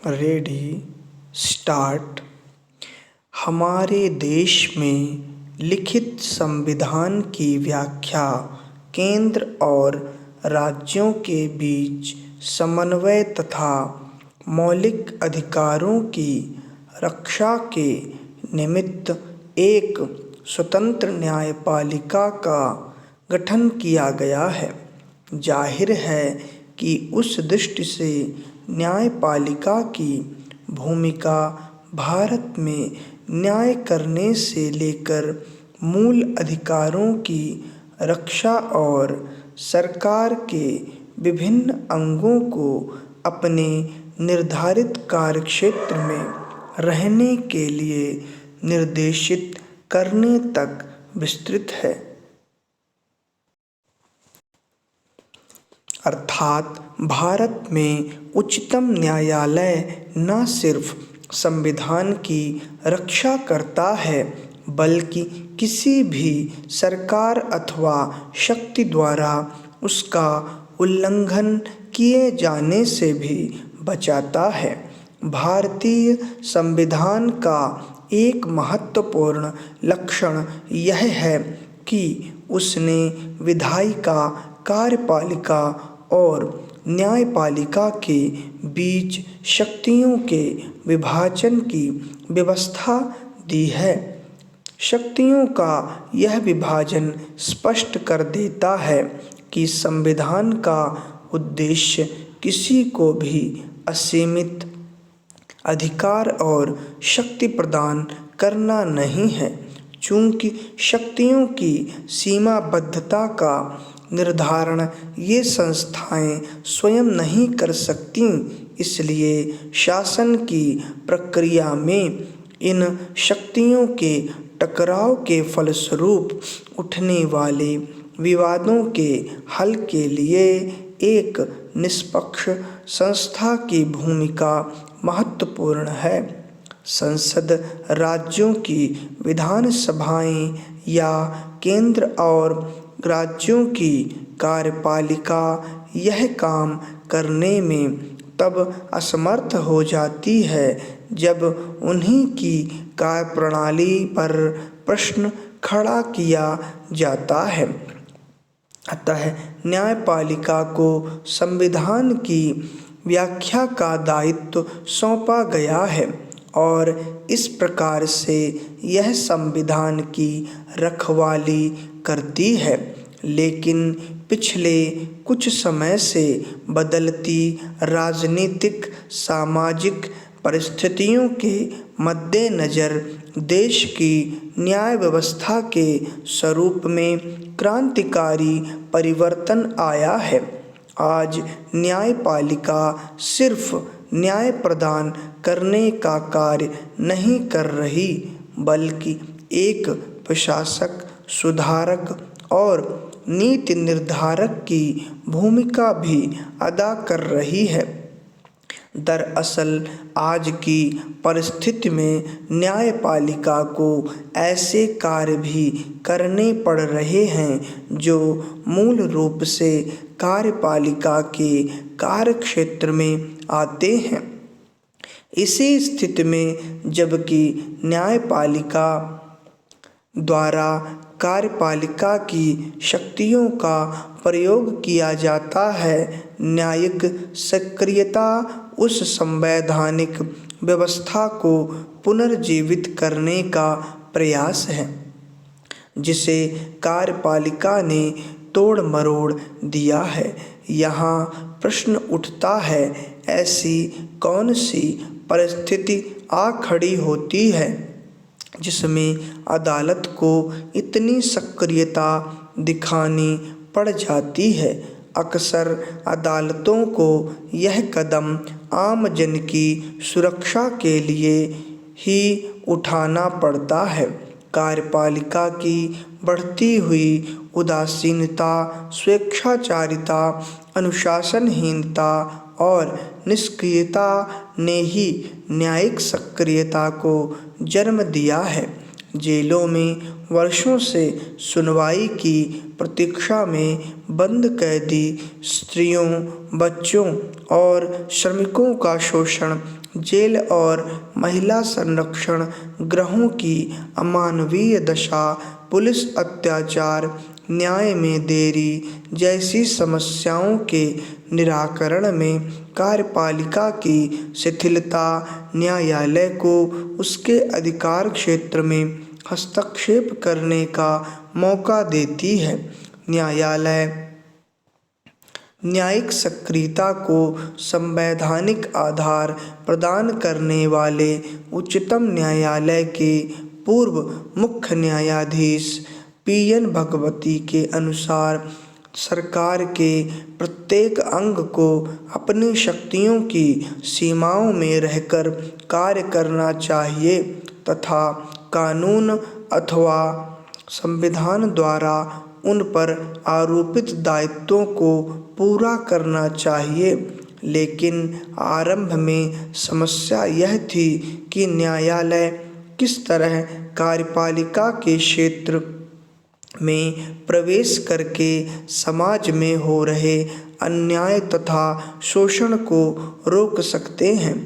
Ready start. हमारे देश में लिखित संविधान की व्याख्या केंद्र और राज्यों के बीच समन्वय तथा मौलिक अधिकारों की रक्षा के निमित्त एक स्वतंत्र न्यायपालिका का गठन किया गया है। जाहिर है कि उस दृष्टि से न्यायपालिका की भूमिका भारत में न्याय करने से लेकर मूल अधिकारों की रक्षा और सरकार के विभिन्न अंगों को अपने निर्धारित कार्यक्षेत्र में रहने के लिए निर्देशित करने तक विस्तृत है। अर्थात भारत में उच्चतम न्यायालय न सिर्फ संविधान की रक्षा करता है बल्कि किसी भी सरकार अथवा शक्ति द्वारा उसका उल्लंघन किए जाने से भी बचाता है। भारतीय संविधान का एक महत्वपूर्ण लक्षण यह है कि उसने विधायिका, कार्यपालिका और न्यायपालिका के बीच शक्तियों के विभाजन की व्यवस्था दी है। शक्तियों का यह विभाजन स्पष्ट कर देता है कि संविधान का उद्देश्य किसी को भी असीमित अधिकार और शक्ति प्रदान करना नहीं है। चूंकि शक्तियों की सीमाबद्धता का निर्धारण ये संस्थाएं स्वयं नहीं कर सकती, इसलिए शासन की प्रक्रिया में इन शक्तियों के टकराव के फलस्वरूप उठने वाले विवादों के हल के लिए एक निष्पक्ष संस्था की भूमिका महत्वपूर्ण है। संसद, राज्यों की विधानसभाएं या केंद्र और राज्यों की कार्यपालिका यह काम करने में तब असमर्थ हो जाती है जब उन्हीं की कार्यप्रणाली पर प्रश्न खड़ा किया जाता है। अतः न्यायपालिका को संविधान की व्याख्या का दायित्व सौंपा गया है और इस प्रकार से यह संविधान की रखवाली करती है। लेकिन पिछले कुछ समय से बदलती राजनीतिक सामाजिक परिस्थितियों के मद्देनज़र देश की न्याय व्यवस्था के स्वरूप में क्रांतिकारी परिवर्तन आया है। आज न्यायपालिका सिर्फ न्याय प्रदान करने का कार्य नहीं कर रही बल्कि एक प्रशासक, सुधारक और नीति निर्धारक की भूमिका भी अदा कर रही है। दरअसल आज की परिस्थिति में न्यायपालिका को ऐसे कार्य भी करने पड़ रहे हैं जो मूल रूप से कार्यपालिका के कार्यक्षेत्र में आते हैं। इसी स्थिति में जबकि न्यायपालिका द्वारा कार्यपालिका की शक्तियों का प्रयोग किया जाता है, न्यायिक सक्रियता उस संवैधानिक व्यवस्था को पुनर्जीवित करने का प्रयास है जिसे कार्यपालिका ने तोड़ मरोड़ दिया है। यहाँ प्रश्न उठता है, ऐसी कौन सी परिस्थिति आ खड़ी होती है जिसमें अदालत को इतनी सक्रियता दिखानी पड़ जाती है। अक्सर अदालतों को यह कदम आम जन की सुरक्षा के लिए ही उठाना पड़ता है। कार्यपालिका की बढ़ती हुई उदासीनता, स्वेच्छाचारिता, अनुशासनहीनता और निष्क्रियता ने ही न्यायिक सक्रियता को जन्म दिया है। जेलों में वर्षों से सुनवाई की प्रतीक्षा में बंद कैदी स्त्रियों, बच्चों और श्रमिकों का शोषण जेल और महिला संरक्षण गृहों की अमानवीय दशा, पुलिस अत्याचार, न्याय में देरी जैसी समस्याओं के निराकरण में कार्यपालिका की शिथिलता न्यायालय को उसके अधिकार क्षेत्र में हस्तक्षेप करने का मौका देती है। न्यायालय न्यायिक सक्रियता को संवैधानिक आधार प्रदान करने वाले उच्चतम न्यायालय के पूर्व मुख्य न्यायाधीश पी.एन. भगवती के अनुसार सरकार के प्रत्येक अंग को अपनी शक्तियों की सीमाओं में रहकर कार्य करना चाहिए तथा कानून अथवा संविधान द्वारा उन पर आरोपित दायित्वों को पूरा करना चाहिए। लेकिन आरंभ में समस्या यह थी कि न्यायालय किस तरह कार्यपालिका के क्षेत्र में प्रवेश करके समाज में हो रहे अन्याय तथा शोषण को रोक सकते हैं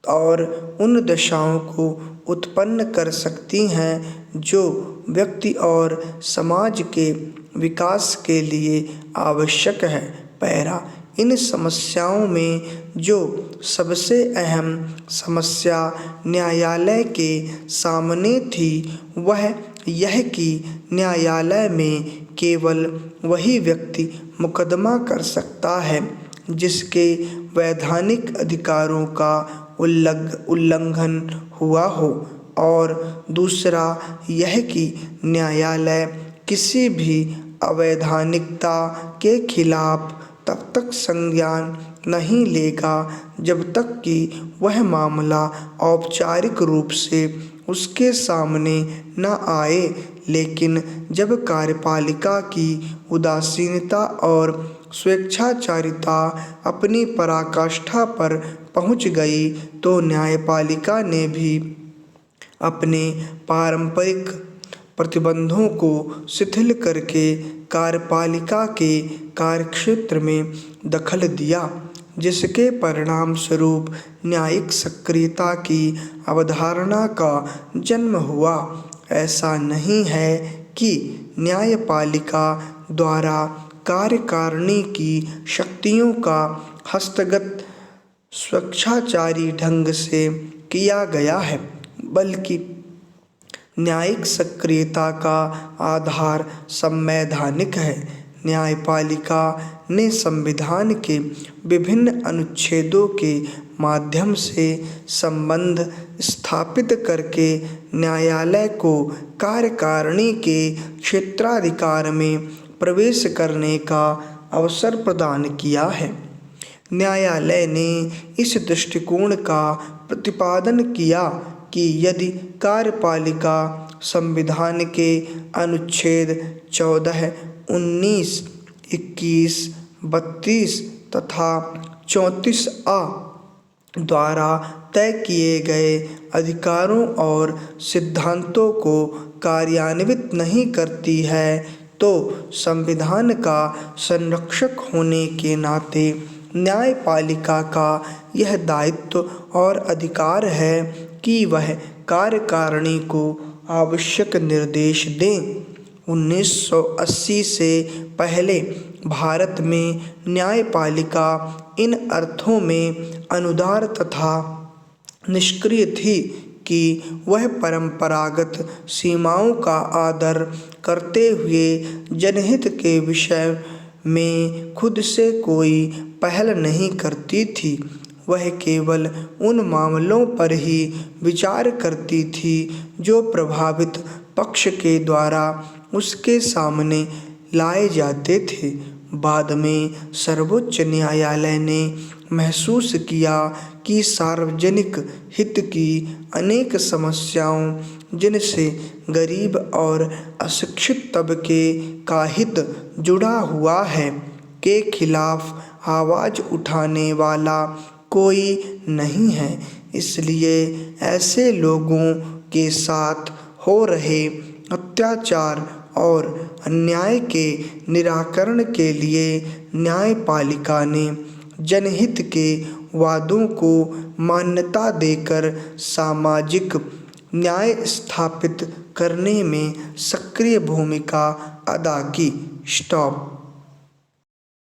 और उन दशाओं को उत्पन्न कर सकती हैं जो व्यक्ति और समाज के विकास के लिए आवश्यक है। पैरा इन समस्याओं में जो सबसे अहम समस्या न्यायालय के सामने थी वह यह कि न्यायालय में केवल वही व्यक्ति मुकदमा कर सकता है जिसके वैधानिक अधिकारों का उल्लंघन हुआ हो और दूसरा यह कि न्यायालय किसी भी अवैधानिकता के खिलाफ तब तक संज्ञान नहीं लेगा जब तक कि वह मामला औपचारिक रूप से उसके सामने न आए। लेकिन जब कार्यपालिका की उदासीनता और स्वेच्छाचारिता अपनी पराकाष्ठा पर पहुंच गई तो न्यायपालिका ने भी अपने पारंपरिक प्रतिबंधों को शिथिल करके कार्यपालिका के कार्यक्षेत्र में दखल दिया, जिसके परिणाम स्वरूप न्यायिक सक्रियता की अवधारणा का जन्म हुआ। ऐसा नहीं है कि न्यायपालिका द्वारा कार्यकारिणी की शक्तियों का हस्तगत स्वेच्छाचारी ढंग से किया गया है, बल्कि न्यायिक सक्रियता का आधार संवैधानिक है। न्यायपालिका ने संविधान के विभिन्न अनुच्छेदों के माध्यम से संबंध स्थापित करके न्यायालय को कार्यकारिणी के क्षेत्राधिकार में प्रवेश करने का अवसर प्रदान किया है। न्यायालय ने इस दृष्टिकोण का प्रतिपादन किया कि यदि कार्यपालिका संविधान के अनुच्छेद 14, 19, 21, 32 तथा 34A द्वारा तय किए गए अधिकारों और सिद्धांतों को कार्यान्वित नहीं करती है तो संविधान का संरक्षक होने के नाते न्यायपालिका का यह दायित्व और अधिकार है कि वह कार्यकारिणी को आवश्यक निर्देश दें। 1980 से पहले भारत में न्यायपालिका इन अर्थों में अनुदार तथा निष्क्रिय थी कि वह परंपरागत सीमाओं का आदर करते हुए जनहित के विषय में खुद से कोई पहल नहीं करती थी। वह केवल उन मामलों पर ही विचार करती थी जो प्रभावित पक्ष के द्वारा उसके सामने लाए जाते थे। बाद में सर्वोच्च न्यायालय ने महसूस किया कि सार्वजनिक हित की अनेक समस्याओं जिनसे गरीब और अशिक्षित तबके का हित जुड़ा हुआ है के खिलाफ आवाज़ उठाने वाला कोई नहीं है। इसलिए ऐसे लोगों के साथ हो रहे अत्याचार और अन्याय के निराकरण के लिए न्यायपालिका ने जनहित के वादों को मान्यता देकर सामाजिक न्याय स्थापित करने में सक्रिय भूमिका अदा की। स्टॉप।